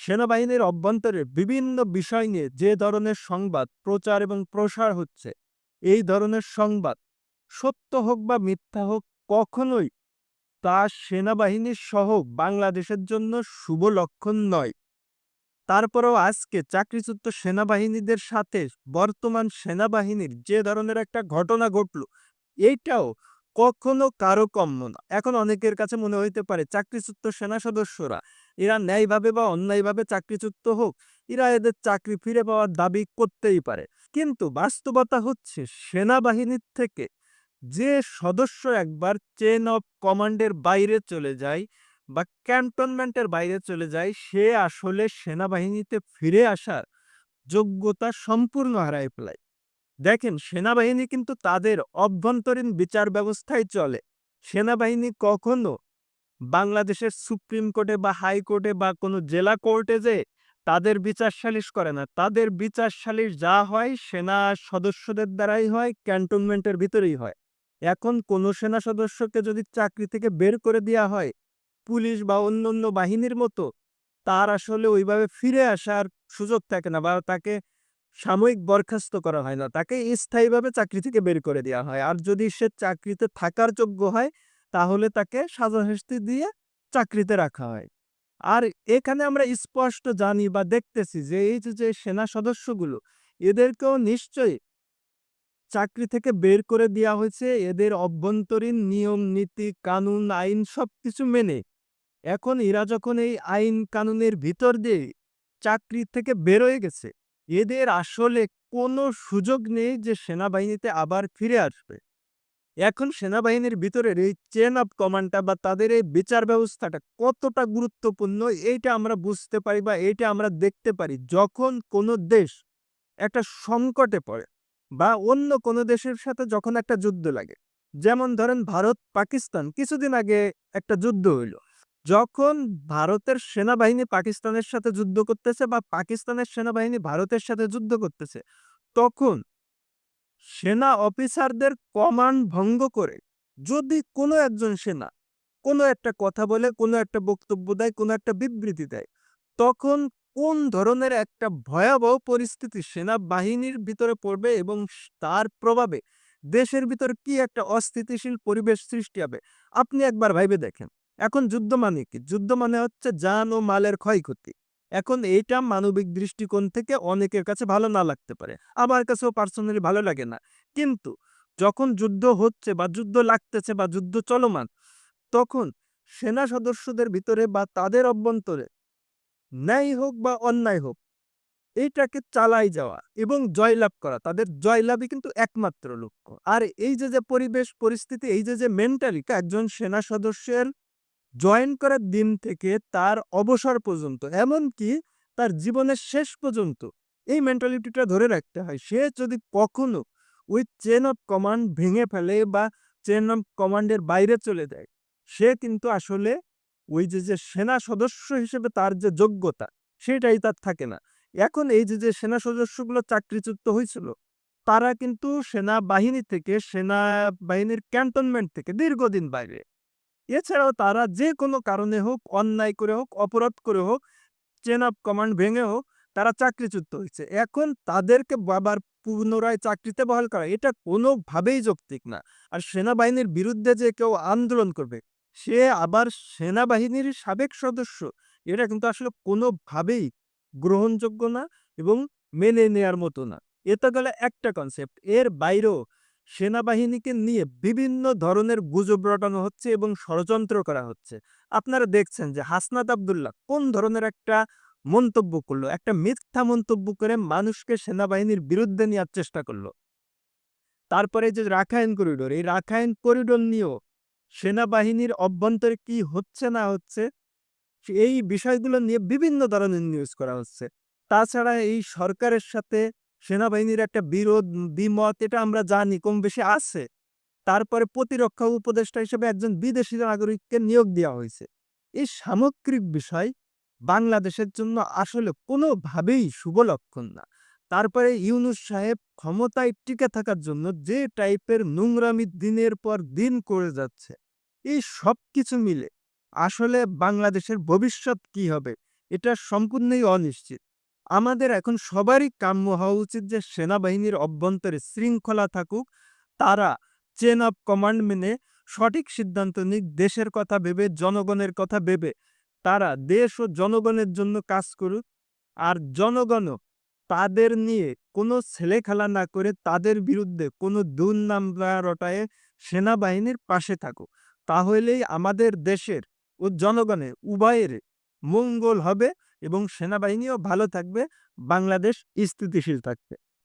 সেনাবাহিনীর অভ্যন্তরে বিভিন্ন বিষয় নিয়ে যে ধরনের সংবাদ প্রচার এবং প্রসার হচ্ছে, এই ধরনের সংবাদ সত্য হোক বা মিথ্যা হোক কখনোই তা সেনাবাহিনী সহ বাংলাদেশের জন্য শুভ লক্ষণ নয়। তারপরেও আজকে চাকরিচ্যুত সেনাবাহিনীদের সাথে বর্তমান সেনাবাহিনীর যে ধরনের একটা ঘটনা ঘটল, এইটাও কখনো কারো কাম্য না। এখন অনেকের কাছে মনে হইতে পারে চাকরিচ্যুত সেনা সদস্যরা এরা ন্যায়ভাবে বা অন্যায়ভাবে চাকরিচ্যুত হোক, এরা এদের চাকরি ফিরে পাওয়ার দাবি করতেই পারে। কিন্তু বাস্তবতা হচ্ছে সেনাবাহিনীর থেকে যে সদস্য একবার চেইন অফ কমান্ডের বাইরে চলে যায় বা ক্যান্টনমেন্টের বাইরে চলে যায়, সে আসলে সেনাবাহিনীতে ফিরে আসার যোগ্যতা সম্পূর্ণ হারায় ফেলায়। দেখেন, সেনাবাহিনী কিন্তু তাদের অভ্যন্তরীণ বিচার ব্যবস্থায় চলে। সেনাবাহিনী কখনো বাংলাদেশের সুপ্রিম কোর্টে বা হাইকোর্টে বা কোনো জেলা কোর্টে যে তাদের বিচার সালিশ করে না। তাদের বিচার সালিশ যা হয় সেনা সদস্যদের দ্বারাই হয়, ক্যান্টনমেন্টের ভিতরেই হয়। এখন কোনো সেনা সদস্যকে যদি চাকরি থেকে বের করে দেয়া হয়, পুলিশ বা অন্যান্য বাহিনীর মতো তার আসলে ওইভাবে ফিরে আসার সুযোগ থাকে না বা তাকে সাময়িক বরখাস্ত করা হয় না। তাকে স্থায়ীভাবে চাকরি থেকে বের করে দেয়া হয়। আর যদি সে চাকরিতে থাকার যোগ্য হয়, তাহলে তাকে সাজা-শাস্তি দিয়ে চাকরিতে রাখা হয়। আর এখানে আমরা স্পষ্ট জানি বা দেখতেছি যে এই যে সেনা সদস্যগুলো, এদেরকেও নিশ্চয়ই চাকরি থেকে বের করে দেয়া হয়েছে এদের অভ্যন্তরীণ নিয়ম, নীতি, কানুন, আইন সবকিছু মেনে। এখন এরা যখন এই আইন কানুনের ভিতর দিয়ে চাকরি থেকে বের হয়ে গেছে, এদের আসলে কোনো সুযোগ নেই যে সেনাবাহিনীতে আবার ফিরে আসবে। এখন সেনাবাহিনীর ভিতরের এই চেইন অফ কমান্ডটা বা তাদের এই বিচার ব্যবস্থাটা কতটা গুরুত্বপূর্ণ এইটা আমরা বুঝতে পারি বা এইটা আমরা দেখতে পারি যখন কোনো দেশ একটা সংকটে পড়ে বা অন্য কোনো দেশের সাথে যখন একটা যুদ্ধ লাগে। যেমন ধরেন ভারত পাকিস্তান কিছুদিন আগে একটা যুদ্ধ হইল। যখন ভারতের সেনাবাহিনী পাকিস্তানের সাথে যুদ্ধ করতেছে বা পাকিস্তানের সেনাবাহিনী ভারতের সাথে যুদ্ধ করতেছে, তখন সেনা অফিসারদের কমান্ড ভঙ্গ করে যদি কোনো একজন সেনা কোনো একটা কথা বলে, কোনো একটা বক্তব্য দেয়, কোনো একটা বিবৃতি দেয়, তখন কোন ধরনের একটা ভয়াবহ পরিস্থিতি সেনাবাহিনীর ভিতরে পড়বে এবং তার প্রভাবে দেশের ভিতরে কি একটা অস্থিতিশীল পরিবেশ সৃষ্টি হবে, আপনি একবার ভাইবে দেখেন। এখন যুদ্ধ মানে কি? যুদ্ধ মানে হচ্ছে জান ও মালের ক্ষয়ক্ষতি। এখন এইটা মানবিক দৃষ্টিকোণ থেকে অনেকের কাছে ভালো না লাগতে পারে। আমার কাছেও পার্সোনালি ভালো লাগে না। কিন্তু যখন যুদ্ধ হচ্ছে বা যুদ্ধ লাগতেছে বা যুদ্ধ চলমান, তখন সেনা সদস্যদের ভিতরে বা তাদের অভ্যন্তরে ন্যায় হোক বা অন্যায় হোক, এইটাকে চালাই যাওয়া এবং জয়লাভ করা। তাদের জয়লাভই কিন্তু একমাত্র লক্ষ্য। আর এই যে পরিবেশ পরিস্থিতি, এই যে মেন্টালিটি একজন সেনা সদস্যের জয়েন করার দিন থেকে তার অবসর পর্যন্ত, এমনকি তার জীবনের শেষ পর্যন্ত এই মেন্টালিটিটা ধরে রাখতে হয়। সে যদি কখনো ওই চেইন অফ কমান্ড ভেঙে ফেলে বা চেইন অফ কমান্ডের বাইরে চলে যায়, সে কিন্তু আসলে ওই যে সেনা সদস্য হিসেবে তার যে যোগ্যতা, সেটাই তার থাকে না। এখন এই যে সেনা সদস্যগুলো চাকরিচ্যুত হয়েছিল, তারা কিন্তু সেনাবাহিনী থেকে, সেনাবাহিনীর ক্যান্টনমেন্ট থেকে দীর্ঘদিন বাইরে। এছাড়াও তারা যেকোনো কারণে হোক, অন্যায় করে হোক, অপরাধ করে হোক, চেইন অফ কমান্ড ভেঙে হোক, তারা চাকরিচ্যুত হইছে। এখন তাদেরকে আবার পুনরায় চাকরিতে বহাল করা, এটা কোনোভাবেই যৌক্তিক না। আর সেনাবাহিনীর বিরুদ্ধে যে কেউ আন্দোলন করবে, সে আবার সেনাবাহিনীর সাবেক সদস্য, এটা কিন্তু আসলে কোনোভাবেই গ্রহণযোগ্য না এবং মেনে নেয়ার মতো না। এ তো গেল একটা কনসেপ্ট। এর বাইরেও সেনাবাহিনীকে নিয়ে বিভিন্ন ধরনের গুজব রটানো হচ্ছে এবং ষড়যন্ত্র করা হচ্ছে। আপনারা দেখছেন যে হাসনাত আব্দুল্লাহ কোন ধরনের একটা মন্তব্য করলো, একটা মিথ্যা মন্তব্য করে মানুষকে সেনাবাহিনীর বিরুদ্ধে নেওয়ার চেষ্টা করলো। তারপরে যে রাখাইন করিডোর, এই রাখাইন করিডোর নিয়েও সেনাবাহিনীর অভ্যন্তরে কি হচ্ছে না হচ্ছে, এই বিষয়গুলো নিয়ে বিভিন্ন ধরনের নিউজ করা হচ্ছে। তাছাড়া এই সরকারের সাথে সেনাবাহিনীর একটা বিরোধ, দ্বিমত, এটা আমরা জানি কম বেশি আছে। তারপরে প্রতিরক্ষা উপদেষ্টা হিসেবে একজন বিদেশি নাগরিককে নিয়োগ দেওয়া হয়েছে। এই সামগ্রিক বিষয় বাংলাদেশের জন্য আসলে কোনোভাবেই শুভ লক্ষণ না। তারপরে ইউনূস সাহেব ক্ষমতায় টিকে থাকার জন্য যে টাইপের নোংরামি দিনের পর দিন করে যাচ্ছে, এই সবকিছু মিলে আসলে বাংলাদেশের ভবিষ্যৎ কি হবে? এটা সম্পূর্ণই অনিশ্চিত। আমাদের এখন সবারই কাম্য হওয়া উচিত যে সেনাবাহিনীর অভ্যন্তরে শৃঙ্খলা থাকুক। তারা চেন অফ কমান্ড মেনে সঠিক সিদ্ধান্ত নিক, দেশের কথা ভেবে, জনগণের কথা ভেবে। তারা দেশ ও জনগণের জন্য কাজ করুক। আর জনগণও তাদের নিয়ে কোনো ছেলেখেলা না করে তাদের বিরুদ্ধে কোনো দুর্নাম না রটায়ে সেনাবাহিনীর পাশে থাকুক। তাহলেই আমাদের দেশের ও জনগণের উভয়ের মঙ্গল হবে এবং সেনাবাহিনীও ভালো থাকবে, বাংলাদেশ স্থিতিশীল থাকবে।